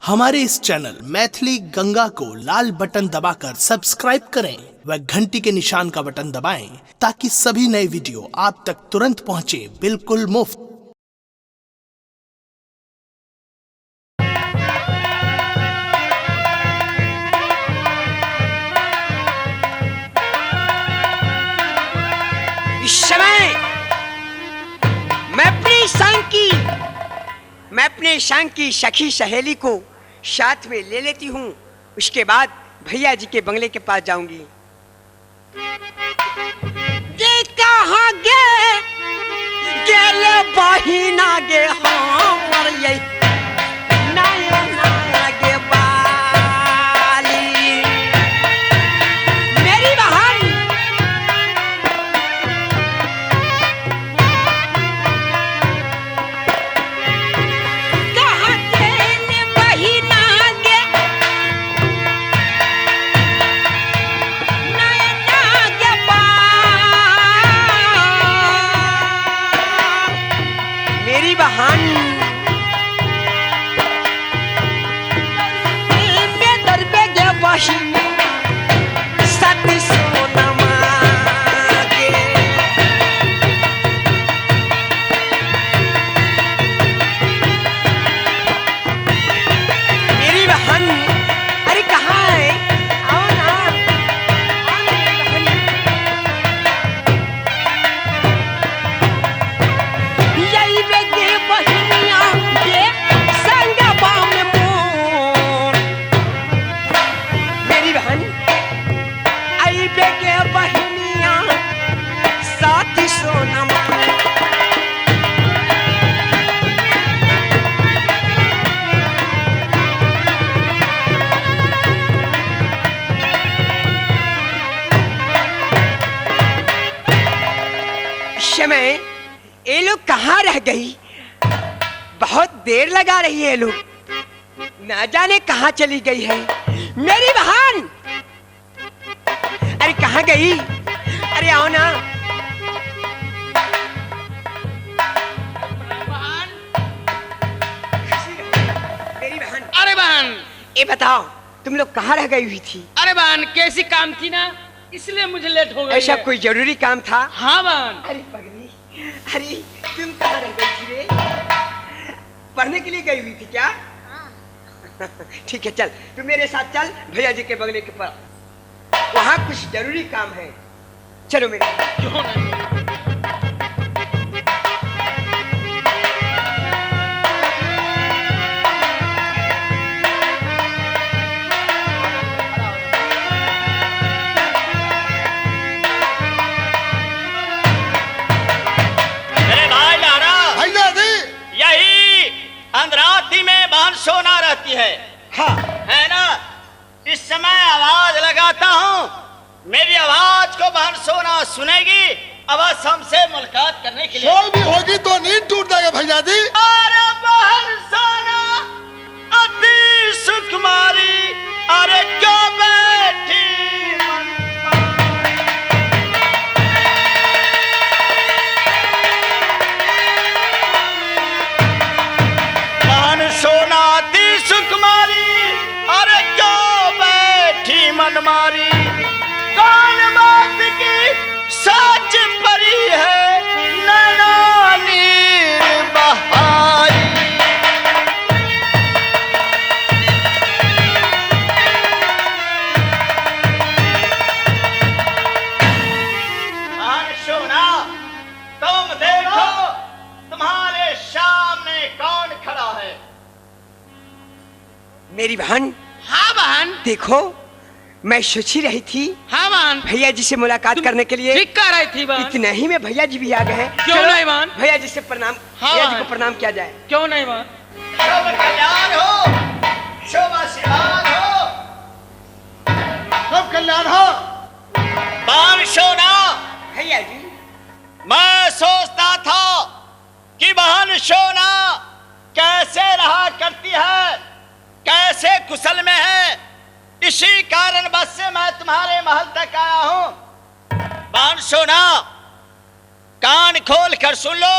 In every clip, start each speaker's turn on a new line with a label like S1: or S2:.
S1: हमारे इस चैनल मैथिली गंगा को लाल बटन दबाकर सब्सक्राइब करें व घंटी के निशान का बटन दबाएं ताकि सभी नए वीडियो आप तक तुरंत पहुंचे बिल्कुल मुफ्त।
S2: इस समय मैं अपने संग की सखी सहेली को साथ में ले लेती हूँ। उसके बाद भैया जी के बंगले के पास जाऊंगी। ये कहाँ गेले बहिना गे हमर ये नया नया गे बाली मेरी बहन कहाँ गेले बहिना गे नया नया गे बाली मेरी बहन सती सोनमा गे मेरी बहन अरे कहाँ है आओ ना मेरी बहन यही बेगे बहिनिया गे संग बाम मोर मेरी बहन आई बेगे बहिनिया साथी सोनमा इस समय ये लोग कहाँ रह गई? बहुत देर लगा रही है लोग, ना जाने कहाँ चली गई है मेरी बहन। अरे कहाँ गई? अरे आओ ना मेरी बहन।
S3: अरे बहन,
S2: ये बताओ तुम लोग कहाँ रह गई हुई थी?
S3: अरे बहन कैसी काम थी ना, इसलिए मुझे लेट हो गई
S2: ऐसा
S3: है।
S2: कोई जरूरी काम था?
S3: हाँ बहन।
S2: अरे पगली, अरे तुम कहाँ रह गई थी रे? पढ़ने के लिए गई हुई थी क्या? ठीक है चल, तू मेरे साथ चल भैया जी के बंगले के पास, वहाँ कुछ जरूरी काम है। चलो मेरे।
S3: क्यों नहीं?
S4: मेरे भाई लारा,
S5: भैया जी
S4: यही अंधराती में बहन सोना रहती है,
S2: हाँ
S4: है ना? इस समय आवाज लगाता हूँ, मेरी आवाज को बहन सोना सुनेगी, अवश्य हमसे मुलाकात करने के लिए।
S5: शोर भी होगी तो नींद टूट जाएगा भैया जी।
S4: अरे बहन सोना अति सुकुमारी, अरे क्यों बैठी मन बहन सोना अति सुकुमारी, अरे क्यों बैठी मन मारी, कौन बात की सच परी है नैनानी बहारी। बहन सोना, तुम देखो तुम्हारे सामने कौन खड़ा है?
S2: मेरी बहन
S3: हाँ बहन।
S2: देखो, मैं सोची रही थी
S3: हाँ बहन,
S2: भैया जी से मुलाकात करने के लिए।
S3: ठीक कर रही थी बहन।
S2: इतने ही में भैया जी भी आ गए हैं।
S3: क्यों
S2: चलो,
S3: नहीं बहन?
S2: भैया जी से प्रणाम,
S3: हाँ
S2: भैया जी
S3: बहन।
S2: को प्रणाम किया जाए।
S3: क्यों नहीं बहन?
S4: शुभ कल्याण हो, शुभ आशीर्वाद हो।
S5: सब कल्याण हो।
S4: बहन सोना,
S2: भैया जी
S4: मैं सोचता था कि बहन सोना कैसे रहा करती है, कैसे कुशल में है, इसी कारण बस से मैं तुम्हारे महल तक आया हूँ। बहन सोना, कान खोल कर सुन लो।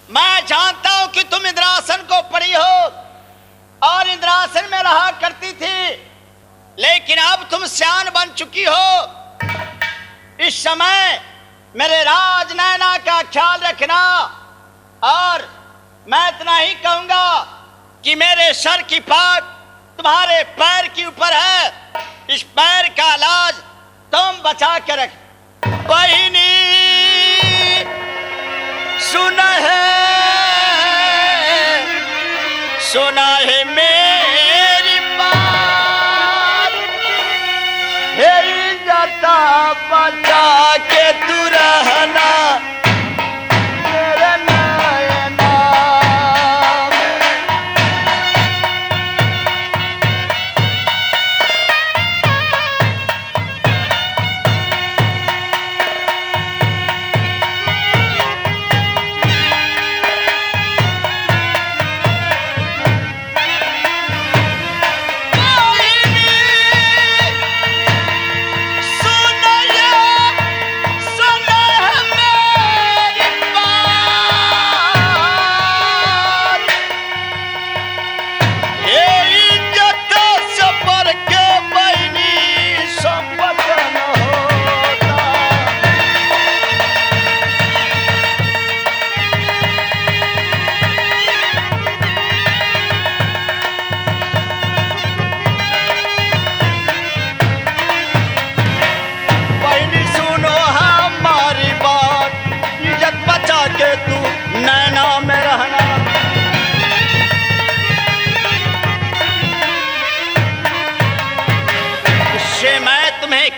S4: मैं जानता हूं कि तुम इंद्रासन को पढ़ी हो रहा करती थी, लेकिन अब तुम सियान बन चुकी हो। इस समय मेरे राज नैना का ख्याल रखना। और मैं इतना ही कहूंगा कि मेरे सर की पाग तुम्हारे पैर के ऊपर है। इस पैर का इलाज तुम बचा के रख। बहिनी सुना है मेरी बात, हे इज्जत बचा के तू रहना मेरे नैना।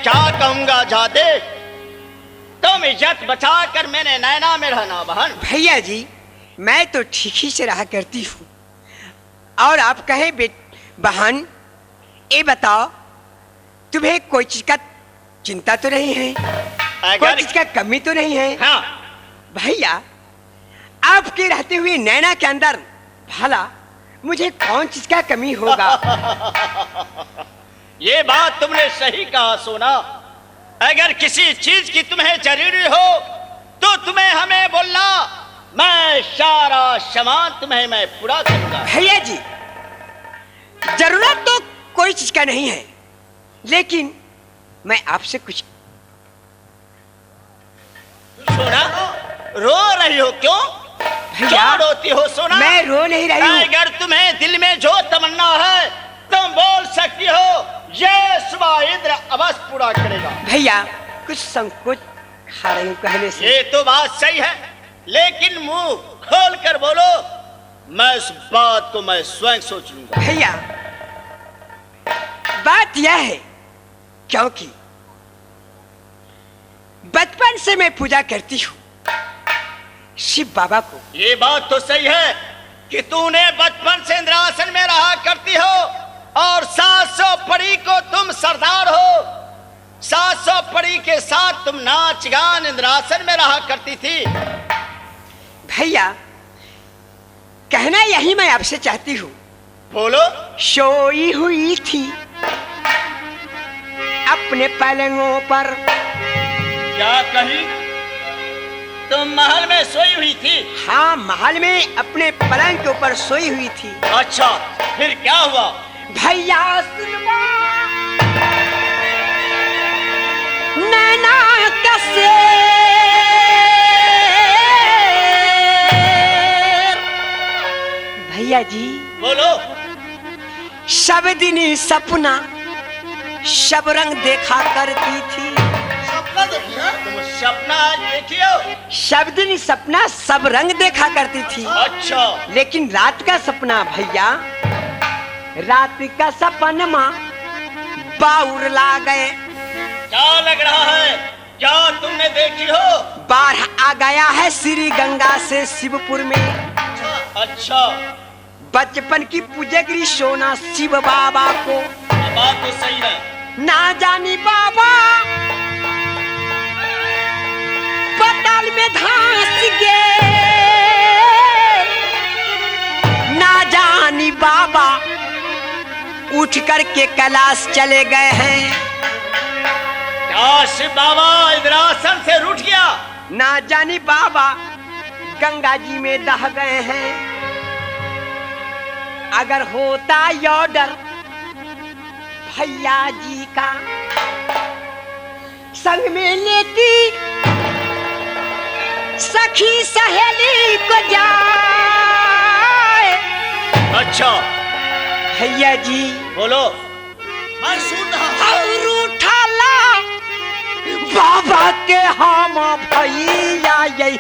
S4: क्या कहूंगा जादे, तुम इज्जत बचा कर मैंने नैना में रहना। बहन
S2: भैया जी, मैं तो ठीक ही से रहा करती हूँ। और आप कहे बहन, ये बताओ तुम्हें कोई चीज का चिंता तो नहीं है, कोई चीज का कमी तो नहीं है?
S4: हाँ
S2: भैया, आपके रहते हुए नैना के अंदर भला मुझे कौन चीज का कमी होगा?
S4: ये बात तुमने सही कहा सोना। अगर किसी चीज की तुम्हें जरूरी हो तो तुम्हें हमें बोलना, मैं सारा सामान तुम्हें मैं पूरा करूंगा।
S2: भैया जी, जरूरत तो कोई चीज का नहीं है, लेकिन मैं आपसे कुछ।
S4: सोना, रो रही हो क्यों? क्यों रोती हो सोना?
S2: मैं रो नहीं रही हूँ।
S4: अगर तुम्हें दिल में जो तमन्ना है तुम बोल सकती हो, ये सुबह इंद्र अवश्य पूरा करेगा।
S2: भैया, कुछ संकोच खा रही हूँ कहने से।
S4: ये तो बात सही है, लेकिन मुंह खोल कर बोलो, मैं इस बात को मैं स्वयं सोच लूंगा।
S2: भैया, बात यह है क्योंकि बचपन से मैं पूजा करती हूँ शिव बाबा को।
S4: ये बात तो सही है कि तूने बचपन से इंद्रासन में रहा करती हो और 700 परी को तुम सरदार हो। 700 परी के साथ तुम नाच गान इंद्रासन में रहा करती थी।
S2: भैया, कहना यही मैं आपसे चाहती हूँ।
S4: बोलो।
S2: सोई हुई थी अपने पलंगों पर।
S4: क्या कही? तुम महल में सोई हुई थी?
S2: हाँ, महल में अपने पलंग के ऊपर सोई हुई थी।
S4: अच्छा, फिर क्या हुआ?
S2: भैया सुनवा, नैना कैसे भैया जी।
S4: बोलो।
S2: सब दिन सपना सब रंग देखा करती थी।
S5: सपना देखी है?
S4: तुम सपना आज देखी हो?
S2: सब दिन सपना सब रंग देखा करती थी।
S4: अच्छा,
S2: लेकिन रात का सपना भैया, रात का सपनमा बाउर ला गए।
S4: क्या लग रहा है? क्या तुमने देखी हो?
S2: बाढ़ आ गया है श्री गंगा से शिवपुर में।
S4: अच्छा,
S2: बचपन की पूजगरी सोना शिव बाबा को।
S4: बात तो सही है।
S2: ना जानी बाबा पताल में धंस गए, ना जानी बाबा उठ करके कैलाश चले गए हैं।
S4: क्या शिव बाबा इंद्रासन से रूठ गया?
S2: ना जानी बाबा गंगा जी में दह गए हैं। अगर होता ऑर्डर भैया जी का संग में लेती सखी सहेली को जाए।
S4: अच्छा
S2: भैया जी
S4: बोलो।
S5: मैं सुन रहा हूँ।
S2: और उठाला बाबा के हम भैया यही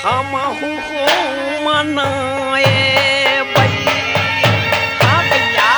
S2: हम हो मनाए भैया। हाँ भैया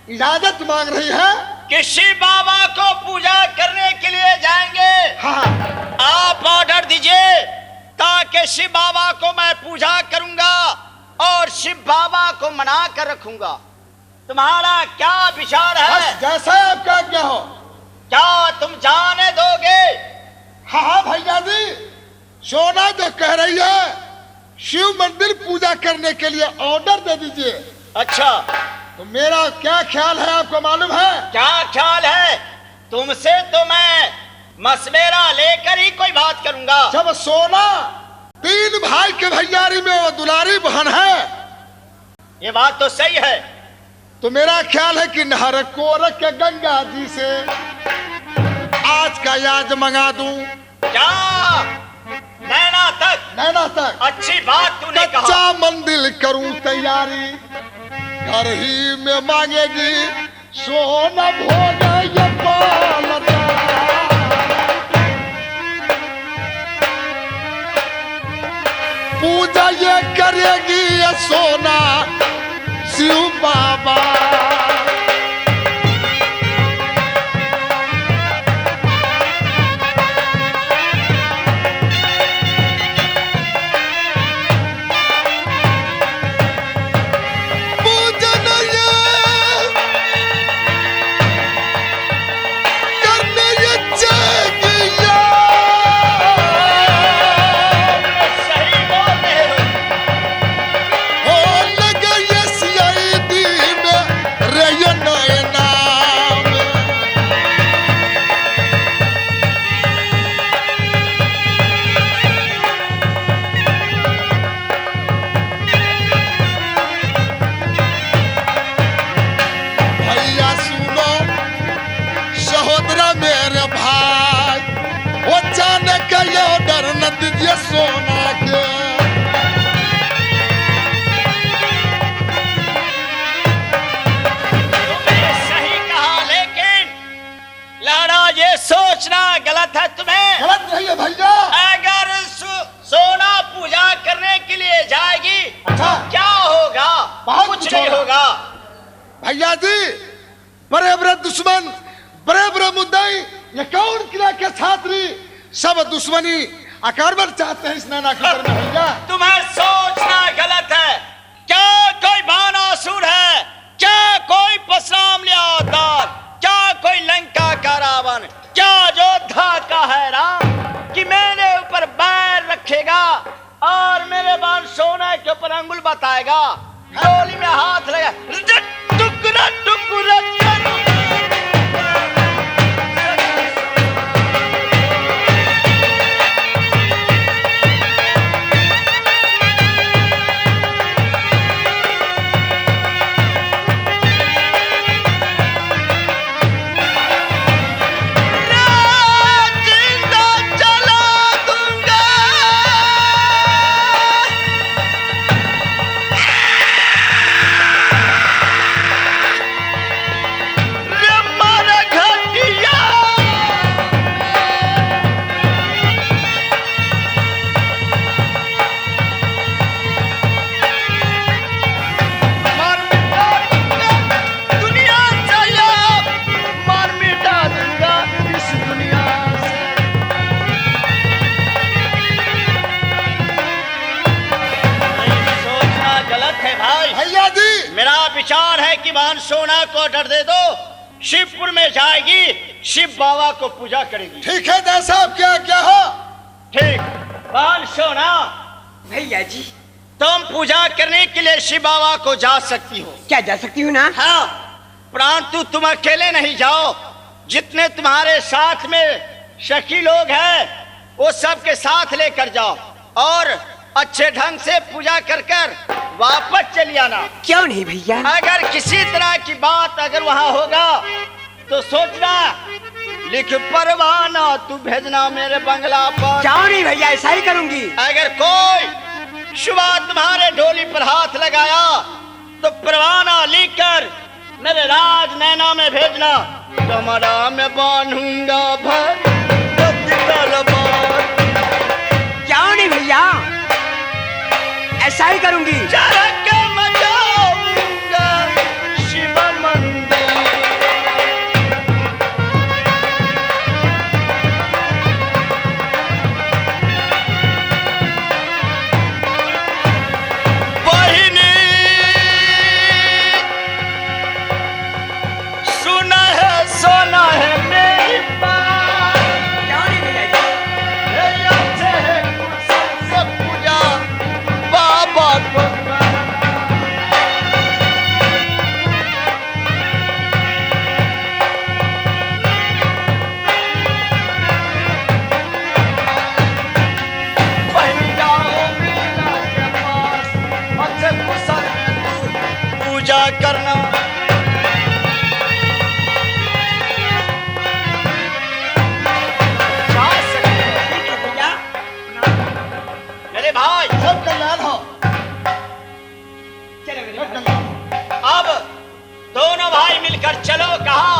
S5: इजाजत मांग रही है
S4: कि शिव बाबा को पूजा करने के लिए जाएंगे।
S5: हाँ
S4: आप ऑर्डर दीजिए ताकि शिव बाबा को मैं पूजा करूंगा और शिव बाबा को मना कर रखूंगा। तुम्हारा क्या विचार है?
S5: बस जैसा आपका आज्ञा हो।
S4: क्या तुम जाने दोगे?
S5: हाँ हाँ भैया जी, सोना जो कह रही है शिव मंदिर पूजा करने के लिए ऑर्डर दे दीजिए।
S4: अच्छा
S5: तो मेरा क्या ख्याल है आपको मालूम है?
S4: क्या ख्याल है? तुमसे तो मैं मशवरा लेकर ही कोई बात करूंगा।
S5: जब सोना 3 भाई के भैयारी में वो दुलारी बहन है,
S4: ये बात तो सही है।
S5: तो मेरा ख्याल है कि नहर कोरक के गंगा जी से आज का याद मंगा दूं।
S4: क्या नैना तक?
S5: नैना तक
S4: अच्छी बात तूने कहा।
S5: कच्चा मंदिर करूं तैयारी, घर ही में मांगेगी सोना भोग ये पालता। पूजा ये करेगी ये सोना शिव बाबा। सोना के
S4: तुमने सही कहा, लेकिन लाड़ा ये सोचना गलत है तुम्हें।
S5: गलत नहीं है भैया।
S4: अगर सोना पूजा करने के लिए जाएगी
S5: अच्छा।
S4: तो क्या होगा?
S5: बहुत
S4: कुछ
S5: कुछ
S4: नहीं
S5: होगा।
S4: होगा।
S5: भैया जी, बड़े बड़े दुश्मन, बड़े बड़े मुद्दई, ये कौन किला के छात्री सब दुश्मनी आकारवर चाहते हैं इस नैना खबर में भैया।
S4: तुम्हें सोचना गलत है। क्या कोई बानासुर है? क्या कोई परशुराम अवतार? क्या कोई लंका का रावण? क्या योद्धा का है राम कि मेरे ऊपर बैर रखेगा और मेरे बाल सोने के ऊपर अंगुल बताएगा, गोली में हाथ लगा टुकड़ा टुकड़ा बहन सोना को ऑर्डर दे दो, शिवपुर में जाएगी, शिव बाबा को पूजा करेगी।
S5: ठीक है दास साहब, क्या क्या हो?
S4: ठीक। बहन सोना,
S2: भैया जी
S4: तुम पूजा करने के लिए शिव बाबा को जा सकती हो।
S2: क्या जा सकती हूँ ना?
S4: हाँ, परंतु तुम अकेले नहीं जाओ, जितने तुम्हारे साथ में सखी लोग हैं वो सब के साथ लेकर जाओ और अच्छे ढंग से पूजा कर कर वापस चली आना।
S2: क्यों नहीं भैया?
S4: अगर किसी तरह की बात अगर वहां होगा तो सोचना, लिख परवाना तू भेजना मेरे बंगला पर।
S2: क्यों नहीं भैया, ऐसा ही करूंगी।
S4: अगर कोई सुबह तुम्हारे डोली पर हाथ लगाया तो परवाना लिखकर मेरे राज नैना में भेजना, कमरा में बांधूंगा भर तलवार।
S2: क्यों नहीं भैया, ऐसा ही करूंगी।
S4: चरक मचाऊंगा शिव मंदिर। बहिनी सुना है सोना है मेरी बात,
S2: क्यों नहीं भैया जी?
S4: ये अच्छे है कुशल से पूजा बाबा को करना। बहन जाओ मीरा के पास, अच्छे कुशल में तू पूजा करना। जा सकते हो।
S2: ठीक है भैया।
S4: मेरे भाई,
S5: सब कल्याण हो,
S2: चलो मेरे
S5: सब
S2: भाई।
S5: कल्याण।
S4: अब दोनों भाई मिलकर चलो कहा,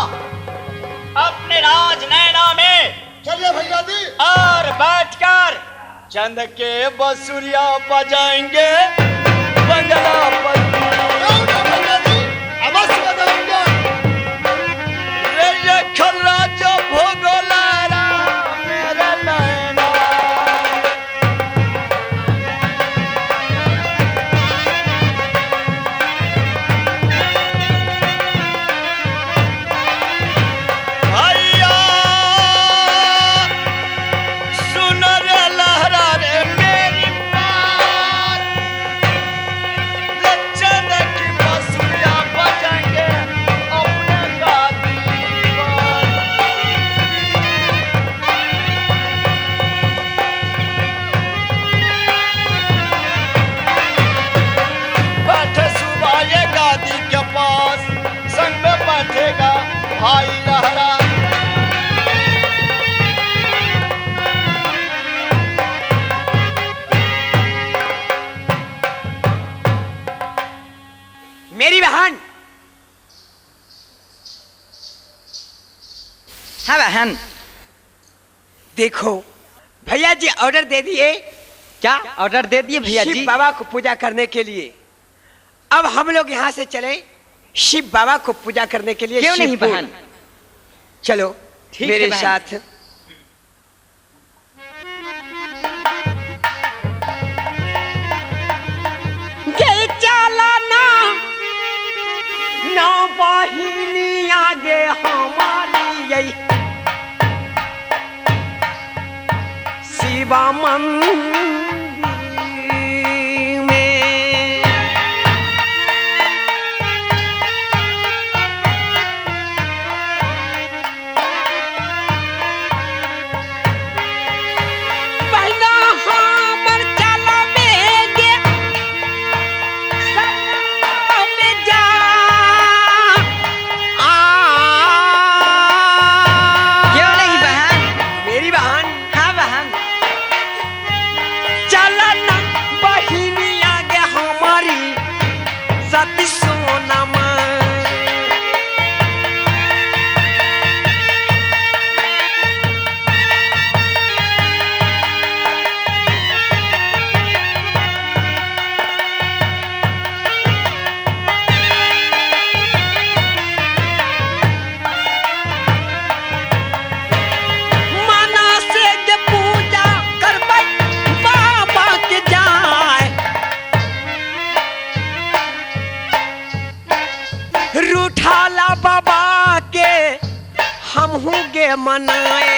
S4: अपने राज नैना में,
S5: चलिए भैया जी।
S4: और बैठकर चंद के बसुरिया बजाएंगे बंगला पर।
S5: क्यों ना भैया जी, अवश्य बजाऊंगा।
S4: रे ये खल्ला जो भोगोलारा मेरा नैना। भैया सुन रे लहरा रे मेरी बात, लच्चन की बसुरिया बजाएंगे अपने गादी पर। बैठे सुबह ये गादी के पास, संग में बैठेगा भाई लहरा।
S2: मेरी बहन। हाँ बहन, देखो भैया जी ऑर्डर दे दिए।
S6: क्या ऑर्डर दे दिए भैया
S2: शिव
S6: जी?
S2: बाबा को पूजा करने के लिए। अब हम लोग यहाँ से चले शिव बाबा को पूजा करने के लिए।
S6: क्यों नहीं
S2: शिवपुर।
S6: बहन?
S2: चलो
S6: ठीक
S2: मेरे
S6: है बहन।
S2: साथ। ये चला ना ना वाहिनी आगे हमारी यही शिवा मंदिर में। बहना हमर चलबेगे सब में जा
S6: क्यों नहीं बहन?
S2: मेरी बहन।
S6: हाँ बहन।
S2: उठाला बाबा के हम गे मनाए।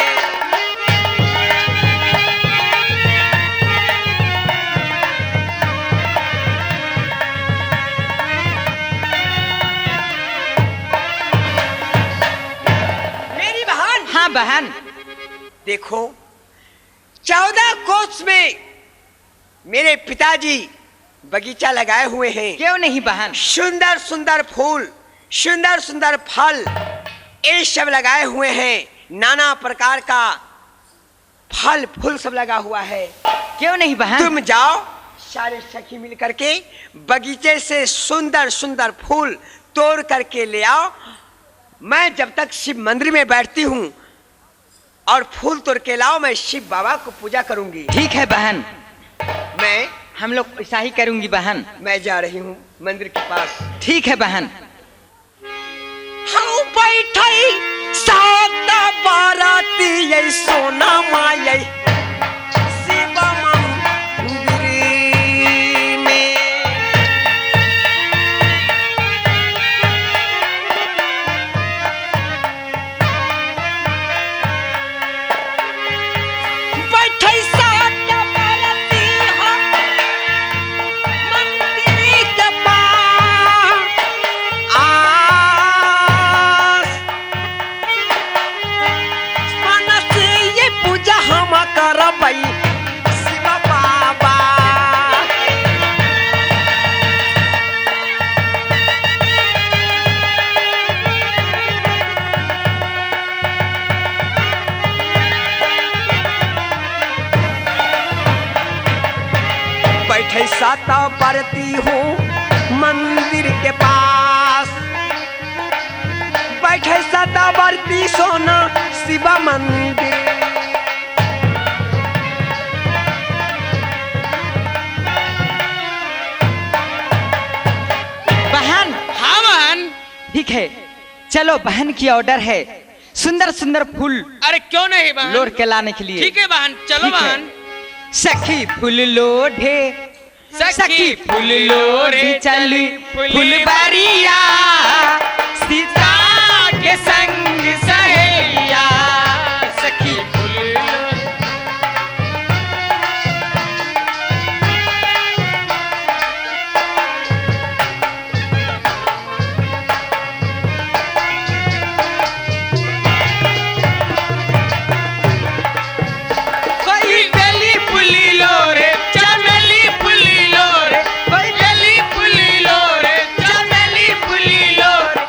S2: मेरी बहन,
S6: हाँ बहन।
S2: देखो 14 कोस में मेरे पिताजी बगीचा लगाए हुए हैं।
S6: क्यों नहीं बहन?
S2: सुंदर सुंदर फूल, सुंदर सुंदर फल, ये सब लगाए हुए हैं। नाना प्रकार का फल फूल सब लगा हुआ है।
S6: क्यों नहीं बहन?
S2: तुम जाओ सारे सखी मिल करके बगीचे से सुंदर सुंदर फूल तोड़ करके ले आओ। मैं जब तक शिव मंदिर में बैठती हूँ और फूल तोड़ के लाओ, मैं शिव बाबा को पूजा करूंगी।
S6: ठीक है बहन,
S2: हम
S6: लोग ऐसा ही करूंगी बहन।
S2: मैं जा रही हूँ मंदिर के पास।
S6: ठीक है बहन।
S2: हम बैठे सात बाराती ये सोना माये शिव मंदिर में। बैठे सात बाराती हम मंदिर के पास। ये पूजा हम करबई शिव बाबा। बैठे सात बरती हूँ मंदिर के पास। बैठे सात बरती सोना शिव मंदिर।
S6: बहन।
S3: हाँ बहन।
S6: ठीक है, चलो बहन की ऑर्डर है सुंदर सुंदर फूल
S3: अरे क्यों नहीं बहन,
S6: लोड के लाने के लिए।
S3: ठीक है बहन, चलो
S6: ठीक है।
S3: बहन।
S6: सखी फूल लोढ़े, सखी फूल लोढ़े चली फुलबरिया, सीता के संग सहेलिया। सखी फूल लोढ़े।
S3: कोई बेली फुली लोरे, चमेली फुली लोरे, कोई बेली फुली लोरे, चमेली फुली लोरे।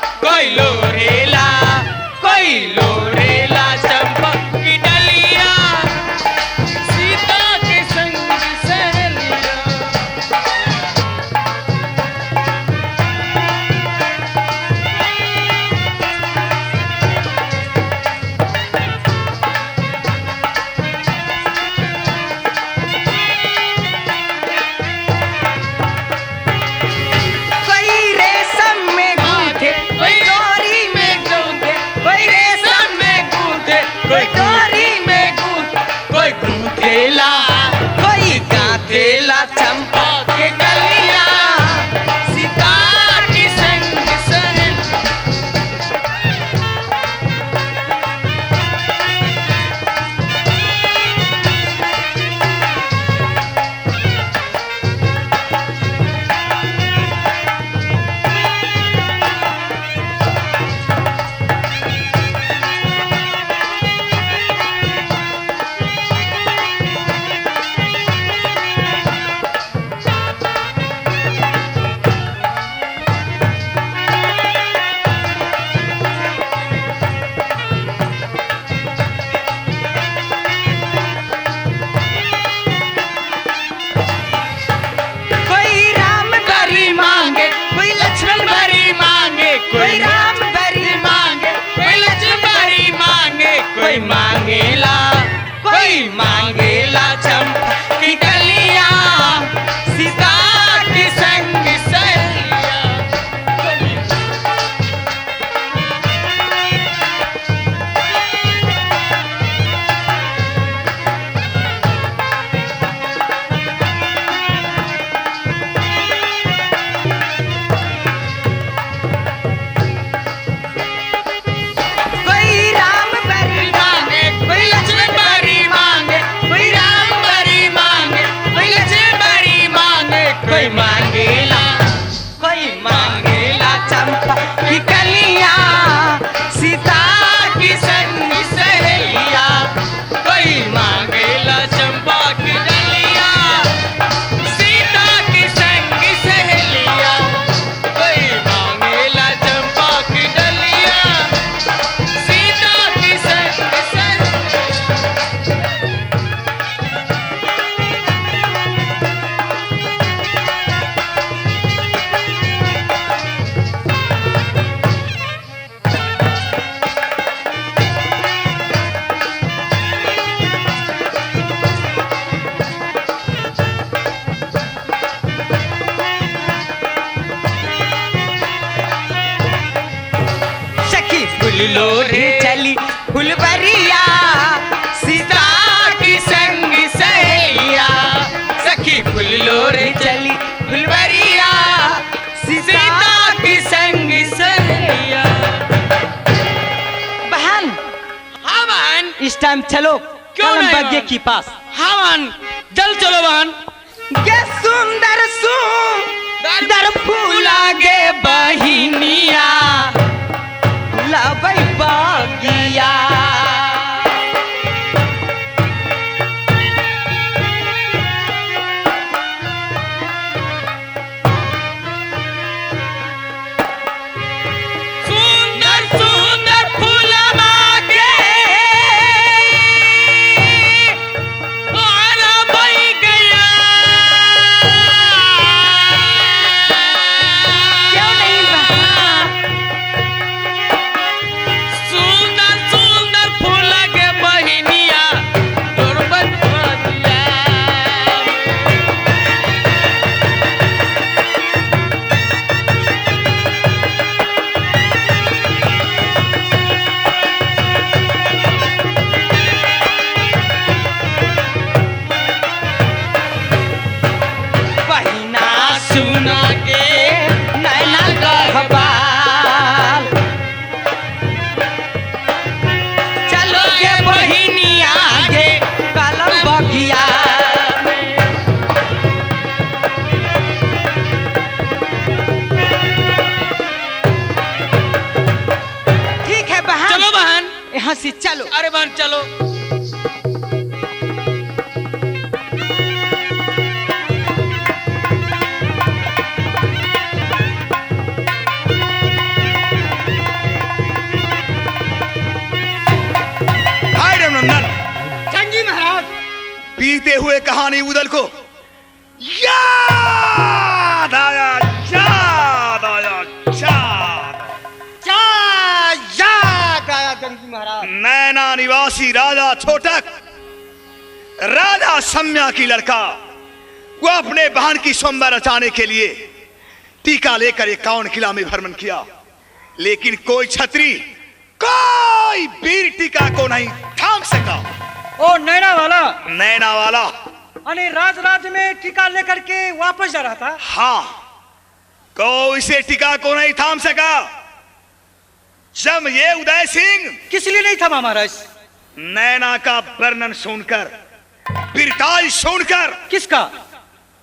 S6: फुल्लोरी चली फुलवरिया सीता की संग सहेलिया सखी फुल्लोरी चली फुलवरिया सीता की संग सहेलिया। बहन
S3: हाँ बहन।
S6: इस टाइम चलो
S3: क्यों नहीं
S6: कलम
S3: बहन?
S6: के पास।
S3: हाँ बहन, जल चलो बहन।
S6: गे सुंदर सुंदर फूला गे बहिनिया लबै बगिया।
S3: सुंदर सुंदर फूलवा के और बही गया।
S6: क्यों नहीं बहन?
S3: सुंदर सुंदर फूल के बहिनिया तोरबत बदिया।
S6: बहिना
S3: सुना के
S6: नैना गहबाल चलो गे बहिनिया गे कलम बगिया। ठीक है बहन,
S3: चलो बहन।
S6: यहाँ से चलो।
S3: अरे बहन चलो।
S4: हाय रघुनंदन,
S2: जी महाराज।
S4: पीते हुए कहानी उदल को याद आया, याद आया,
S2: याद आया जंगी महाराज।
S4: नैना निवासी राजा छोटक, राजा सम्या की लड़का, वो अपने बहन की सौंदर्य रचाने के लिए टीका लेकर 51 किला में भ्रमण किया, लेकिन कोई छत्री, कोई वीर टीका को नहीं थाम सका।
S7: ओ नैना वाला
S4: नैना वाला
S7: अने राज में टीका लेकर के वापस जा रहा था।
S4: हाँ, कोई इसे टीका को नहीं थाम सका। जब ये उदय सिंह
S7: किस लिए नहीं था महाराज?
S4: नैना का वर्णन सुनकर, वीरताई सुनकर,
S7: किसका?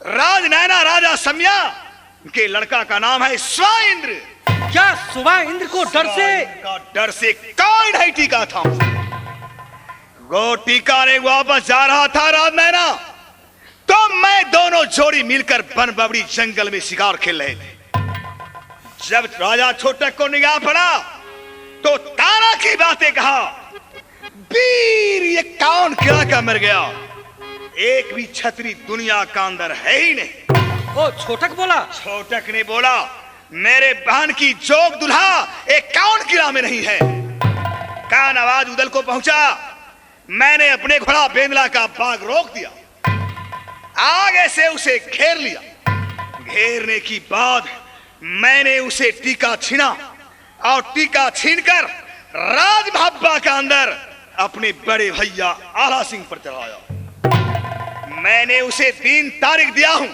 S4: राज नैना राजा सम्या के लड़का का नाम है स्वाइंद्र।
S7: क्या सुबह इंद्र को डर से?
S4: का डर से कोई नहीं टीका था। वो टीका ने वापस जा रहा था राज नैना, तो मैं दोनों जोड़ी मिलकर बन बबड़ी जंगल में शिकार खेल रहे थे। जब राजा छोटक को निगाह पड़ा तो तारा की बातें कहा, वीर ये कौन किला का मर गया, एक भी छतरी दुनिया का अंदर है ही नहीं।
S7: ओ छोटक बोला?
S4: छोटक ने बोला, मेरे बहन की जोग दुल्हा एक कौन किला में नहीं है। कान आवाज उदल को पहुंचा। मैंने अपने घोड़ा बेंदला का बाग रोक दिया, आगे से उसे घेर लिया। घेरने की बाद मैंने उसे टीका छीना और टीका छीनकर राजभब्बा का अंदर अपने बड़े भैया आला सिंह पर चढ़ाया। मैंने उसे 3 तारीख दिया हूं